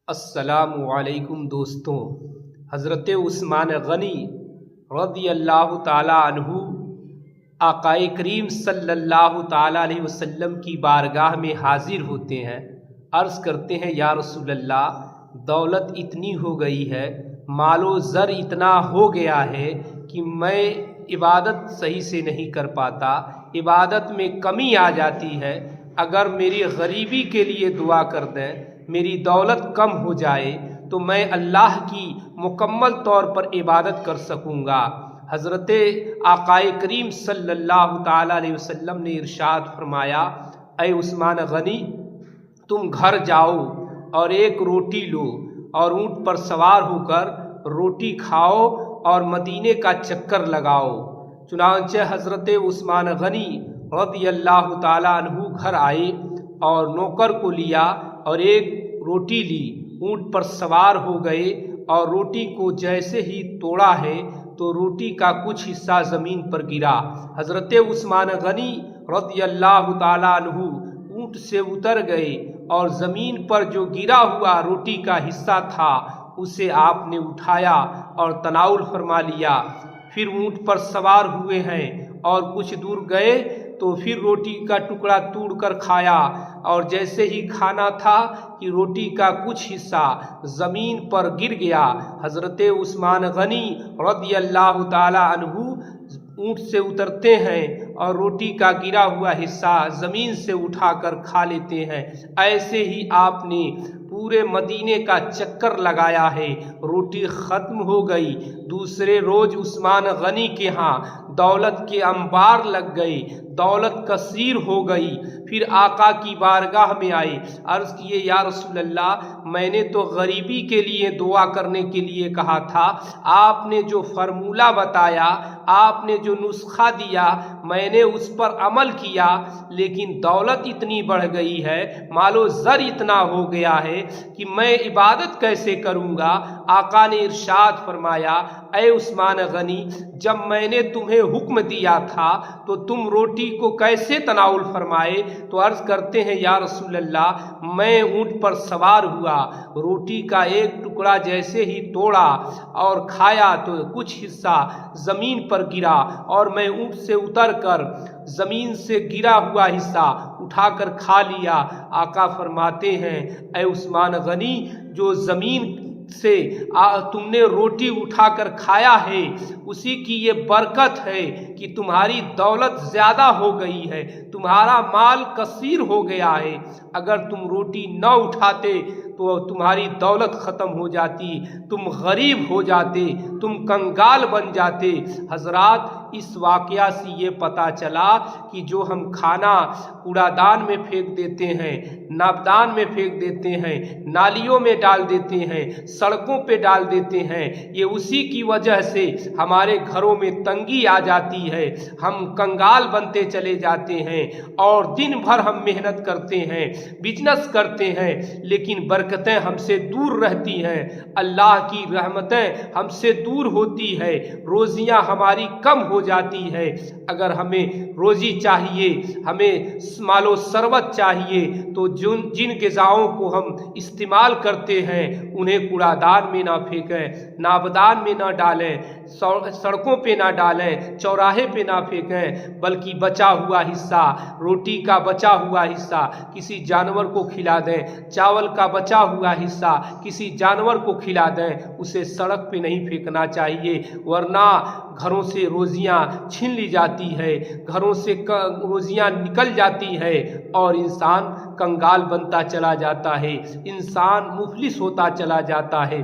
अस्सलामु अलैकुम दोस्तों। हज़रत उस्मान गनी रज़ी अल्लाह ताला अन्हु आक़ाए करीम सल्लल्लाहु ताला अलैहि वसल्लम की बारगाह में हाजिर होते हैं। अर्ज़ करते हैं, या रसूल अल्लाह, दौलत इतनी हो गई है, मालो ज़र इतना हो गया है कि मैं इबादत सही से नहीं कर पाता, इबादत में कमी आ जाती है। अगर मेरी गरीबी के लिए दुआ कर दें, मेरी दौलत कम हो जाए तो मैं अल्लाह की मुकम्मल तौर पर इबादत कर सकूँगा। हज़रत आक़ाए करीम सल्लल्लाहु ताला अलैहि वसल्लम ने इरशाद फरमाया, ऐ उस्मान गनी, तुम घर जाओ और एक रोटी लो और ऊँट पर सवार होकर रोटी खाओ और मदीने का चक्कर लगाओ। चुनांचे हज़रत उस्मान गनी रज़ी अल्लाह ताला अन्हु घर आए और नौकर को लिया और एक रोटी ली, ऊँट पर सवार हो गए और रोटी को जैसे ही तोड़ा है तो रोटी का कुछ हिस्सा ज़मीन पर गिरा। हज़रत उस्मान गनी रज़ी अल्लाह ताला अन्हु ऊँट से उतर गए और ज़मीन पर जो गिरा हुआ रोटी का हिस्सा था उसे आपने उठाया और तनाउल फरमा लिया। फिर ऊँट पर सवार हुए हैं और कुछ दूर गए तो फिर रोटी का टुकड़ा तोड़कर खाया और जैसे ही खाना था कि रोटी का कुछ हिस्सा ज़मीन पर गिर गया। हज़रत उस्मान गनी रज़ी अल्लाह ताला अन्हु ऊँट से उतरते हैं और रोटी का गिरा हुआ हिस्सा ज़मीन से उठाकर खा लेते हैं। ऐसे ही आपने पूरे मदीने का चक्कर लगाया है, रोटी ख़त्म हो गई। दूसरे रोज़ उस्मान गनी के यहाँ दौलत के अंबार लग गए, दौलत कसीर हो गई। फिर आका की बारगाह में आए, अर्ज़ किए, या रसूल अल्लाह, मैंने तो गरीबी के लिए दुआ करने के लिए कहा था, आपने जो फार्मूला बताया, आपने जो नुस्खा दिया, मैंने उस पर अमल किया, लेकिन दौलत इतनी बढ़ गई है, मालो ज़र इतना हो गया है कि मैं इबादत कैसे करूँगा। आका ने इरशाद फरमाया, ऐ उस्मान गनी, जब मैंने तुम्हें हुक्म दिया था तो तुम रोटी को कैसे तनाउल फरमाए? तो अर्ज़ करते हैं, या रसूल अल्लाह, मैं ऊँट पर सवार हुआ, रोटी का एक टुकड़ा जैसे ही तोड़ा और खाया तो कुछ हिस्सा ज़मीन पर गिरा और मैं ऊँट से उतरकर ज़मीन से गिरा हुआ हिस्सा उठाकर खा लिया। आका फरमाते हैं, ऐ उस्मान गनी, जो ज़मीन से तुमने रोटी उठाकर खाया है उसी की ये बरकत है कि तुम्हारी दौलत ज़्यादा हो गई है, तुम्हारा माल कसीर हो गया है। अगर तुम रोटी न उठाते तो तुम्हारी दौलत ख़त्म हो जाती, तुम गरीब हो जाते, तुम कंगाल बन जाते। हज़रात, इस वाक़या से ये पता चला कि जो हम खाना कूड़ादान में फेंक देते हैं, नाबदान में फेंक देते हैं, नालियों में डाल देते हैं, सड़कों पे डाल देते हैं, ये उसी की वजह से हमारे घरों में तंगी आ जाती है, हम कंगाल बनते चले जाते हैं और दिन भर हम मेहनत करते हैं, बिजनेस करते हैं, लेकिन बरकतें हमसे दूर रहती हैं, अल्लाह की रहमतें हमसे दूर होती है, रोज़ियाँ हमारी कम हो जाती है। अगर हमें रोज़ी चाहिए, हमें मालो सरवत चाहिए, तो जिन ग़िज़ाओं को हम इस्तेमाल करते हैं उन्हें कूड़ादान में ना फेंकें, नाबदान में ना डालें, सड़कों पे ना डालें, चौराहे पे ना फेंकें, बल्कि बचा हुआ हिस्सा, रोटी का बचा हुआ हिस्सा किसी जानवर को खिला दें, चावल का बचा हुआ हिस्सा किसी जानवर को खिला दें। उसे सड़क पे नहीं फेंकना चाहिए, वरना घरों से रोज़ियाँ छीन ली जाती है, घरों से रोज़ियाँ निकल जाती है और इंसान कंगाल बनता चला जाता है, इंसान मुफलिस होता चला जाता है।